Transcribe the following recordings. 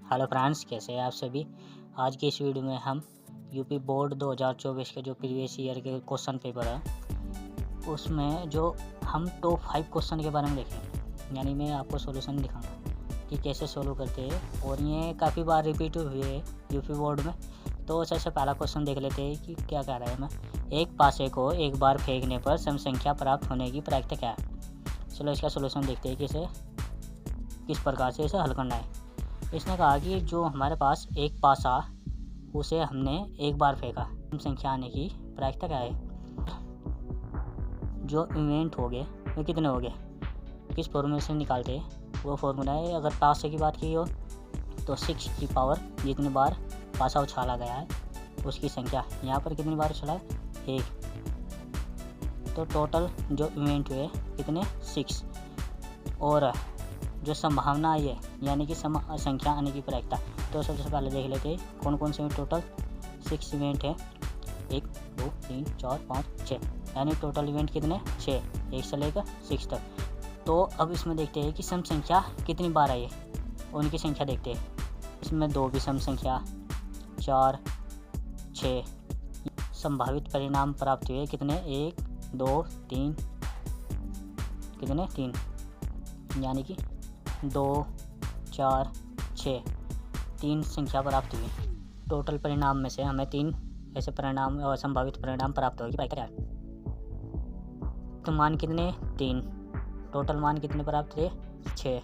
Hello friends, कैसे हैं आप सभी। आज की इस वीडियो में हम यूपी बोर्ड 2024 के जो प्रीवियस ईयर के क्वेश्चन पेपर है उसमें जो हम टॉप 5 क्वेश्चन के बारे में देखेंगे। यानी मैं आपको सॉल्यूशन दिखाऊंगा कि कैसे सोल्व करते हैं, और ये काफ़ी बार रिपीट हुए है यूपी बोर्ड में। तो सबसे पहला क्वेश्चन देख लेते हैं कि क्या कह रहा है। हमें एक पासे को एक बार फेंकने पर सम संख्या प्राप्त होने की प्रक्रिया क्या है। चलो इसका सॉल्यूशन देखते हैं किस प्रकार से इसे हल करना है। इसने कहा कि जो हमारे पास एक पासा उसे हमने एक बार फेंका, संख्या आने की प्रायिकता क्या है। जो इवेंट हो गए वो कितने हो गए, किस फॉर्मूले से निकालते हैं। वो फॉर्मूला है, अगर पासे की बात की हो तो 6 की पावर जितनी बार पासा उछाला गया है उसकी संख्या। यहाँ पर कितनी बार उछाला है, 1। तो टोटल जो इवेंट हुए कितने, 6। और जो संभावना आई है यानी कि संख्या आने की प्रायिकता। तो सबसे पहले देख लेते हैं कौन कौन से टोटल 6 इवेंट है। 1 2 3 4 5 6, यानी टोटल इवेंट कितने, 6, 1 से लेकर 6 तक। तो अब इसमें देखते हैं कि सम संख्या कितनी बार आई है, उनकी संख्या देखते हैं। इसमें 2 भी सम संख्या, 4 6 संभावित परिणाम प्राप्त हुए कितने, 1 2 3, कितने 3, यानी कि 2 4 6, 3 संख्या प्राप्त हुई। टोटल परिणाम में से हमें 3 ऐसे परिणाम और संभावित परिणाम प्राप्त होगी। क्या है तो मान कितने, 3। टोटल मान कितने प्राप्त हुए, 6,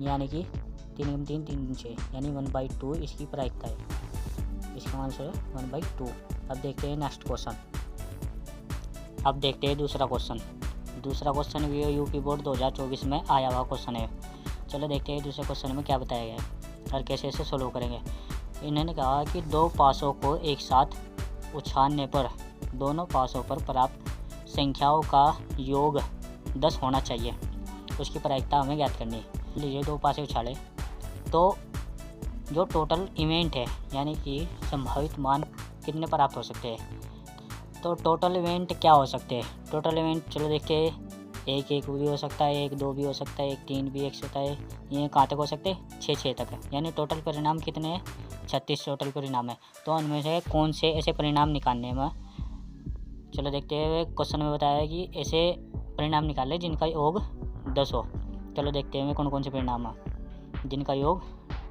यानी कि 3 3 3 6, यानी 1/2 इसकी प्रायिकता है। इसका आंसर है 1/2। अब देखते हैं नेक्स्ट क्वेश्चन। अब देखते हैं दूसरा क्वेश्चन भी यूपी बोर्ड 2024 में आया हुआ क्वेश्चन है। चलो देखते हैं दूसरे क्वेश्चन में क्या बताया गया है और कैसे इसे सोल्व करेंगे। इन्होंने कहा कि 2 पासों को एक साथ उछालने पर दोनों पासों पर प्राप्त संख्याओं का योग 10 होना चाहिए। उसकी प्रायिकता हमें ज्ञात करनी है। लीजिए 2 पासे उछाले तो जो टोटल इवेंट है यानी कि संभावित मान कितने प्राप्त हो सकते हैं। तो टोटल इवेंट क्या हो सकते हैं, टोटल इवेंट चलो देखते हैं। 1 1 भी हो सकता है, 1 2 भी हो सकता है, 1 3 भी 1 सकता है। ये कहाँ तक हो सकते हैं, 6 6 तक, यानी टोटल परिणाम कितने हैं, 36 टोटल परिणाम है। तो उनमें से कौन से ऐसे परिणाम निकालने में, चलो देखते हैं। क्वेश्चन में बताया है कि ऐसे परिणाम निकाले जिनका योग 10 हो। चलो देखते हैं कौन कौन से परिणाम है जिनका योग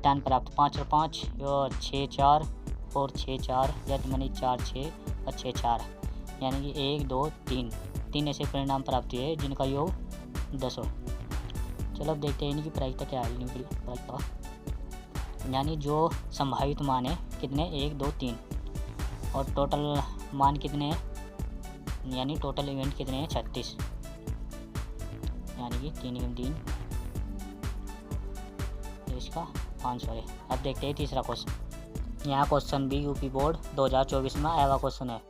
10 प्राप्त। 5 और 5 और 6 4 और 6 4, या मैंने 4 6 और 6 4, यानी कि 1 2 3 ऐसे परिणाम प्राप्त हुए जिनका योग 10 हो। चलो अब देखते हैं इनकी प्रायिकता क्या है। इनकी प्रायिकता यानी जो संभावित मान है कितने, 1 2 3, और टोटल मान कितने हैं, यानी टोटल इवेंट कितने हैं, 36, यानी कि 3 3, इसका आंसर है। अब देखते हैं तीसरा क्वेश्चन। यहाँ क्वेश्चन भी यूपी बोर्ड 2024 में आया हुआ क्वेश्चन है,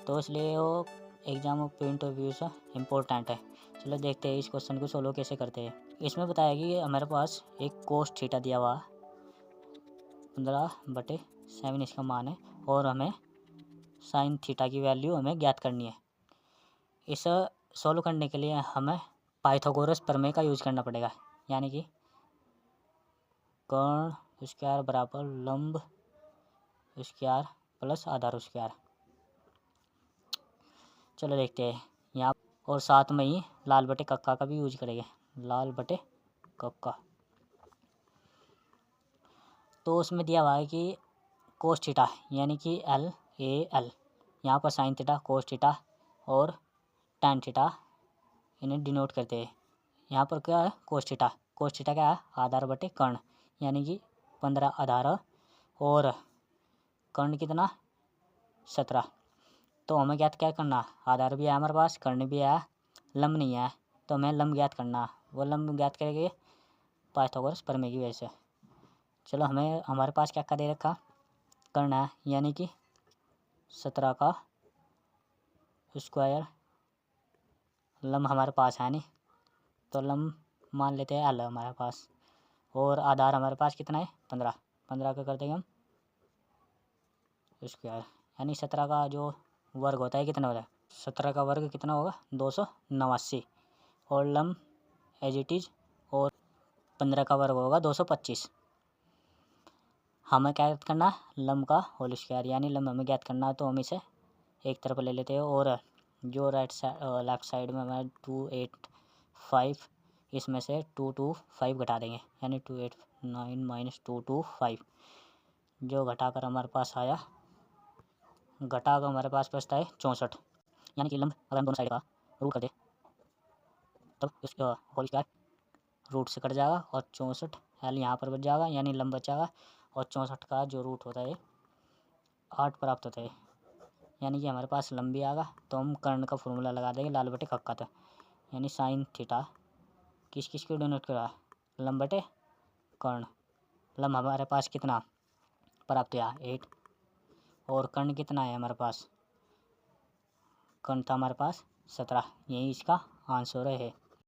तो इसलिए वो एग्जाम पॉइंट ऑफ व्यू से इम्पोर्टेंट है। चलो देखते हैं इस क्वेश्चन को सोल्व कैसे करते हैं। इसमें बताया कि हमारे पास एक कोस थीटा दिया हुआ 15/7 इसका मान है, और हमें साइन थीटा की वैल्यू हमें ज्ञात करनी है। इसे सोल्व करने के लिए हमें पाइथागोरस प्रमेय का यूज करना पड़ेगा, यानी कि कर्ण स्क्वायर बराबर लंब स्क्वायर प्लस आधार स्क्वायर। चलो देखते हैं यहाँ, और साथ में ही लाल बटे कक्का का भी यूज करेंगे, लाल बटे कक्का। तो उसमें दिया हुआ है कि कोस थीटा यानी कि LAL, यहाँ पर साइन थीटा, कोस थीटा और टैन थीटा इन्हें डिनोट करते हैं। यहाँ पर क्या है, कोस थीटा क्या है, आधार बटे कर्ण, यानी कि 15 आधार और कर्ण कितना, 17। तो हमें ज्ञात क्या करना, आधार भी है हमारे पास, कर्ण भी है, लंब नहीं है, तो हमें लंब ज्ञात करना। वो लंब ज्ञात करेंगे पाइथागोरस प्रमेय की वजह से। चलो हमें हमारे पास क्या दे रखा, कर्ण है, यानी कि 17 का स्क्वायर। लंब हमारे पास है नहीं, तो लंब मान लेते हैं L हमारे पास, और आधार हमारे पास कितना है, 15 का कर देंगे हम स्क्वायर, यानी 17 का जो वर्ग होता है कितना होता है, 17 का वर्ग कितना होगा, 289, और लंब एज इट इज, और 15 का वर्ग होगा 225। हमें क्या ज्ञात करना है लंब का होल स्क्वायर, यानी लंब हमें ज्ञात करना है तो हम इसे एक तरफ ले लेते हैं। और जो लेफ्ट साइड में हमें 285 इसमें से 225 घटा देंगे, यानी 289 माइनस 225 जो घटाकर हमारे पास आया, घटाकर हमारे पास बचता है 64। यानी कि लंब अगर हम दोनों साइड का रूट कर दे तब उसका होल स्क्वायर रूट से कट जाएगा और 64 एल यहाँ पर बच जाएगा, यानी लंब बचाएगा। और 64 का जो रूट होता है 8 प्राप्त होता है, यानी कि हमारे पास लंब भी आएगा। तो हम कर्ण का फॉर्मूला लगा देंगे लाल बटे कक्का तक, यानी साइन थीटा किस किस को डोनेट करा लंब बटे कर्ण। लंब हमारे पास कितना प्राप्त हुआ 8 और कर्ण कितना है हमारे पास, कर्ण था हमारे पास 17। यही इसका आंसर है।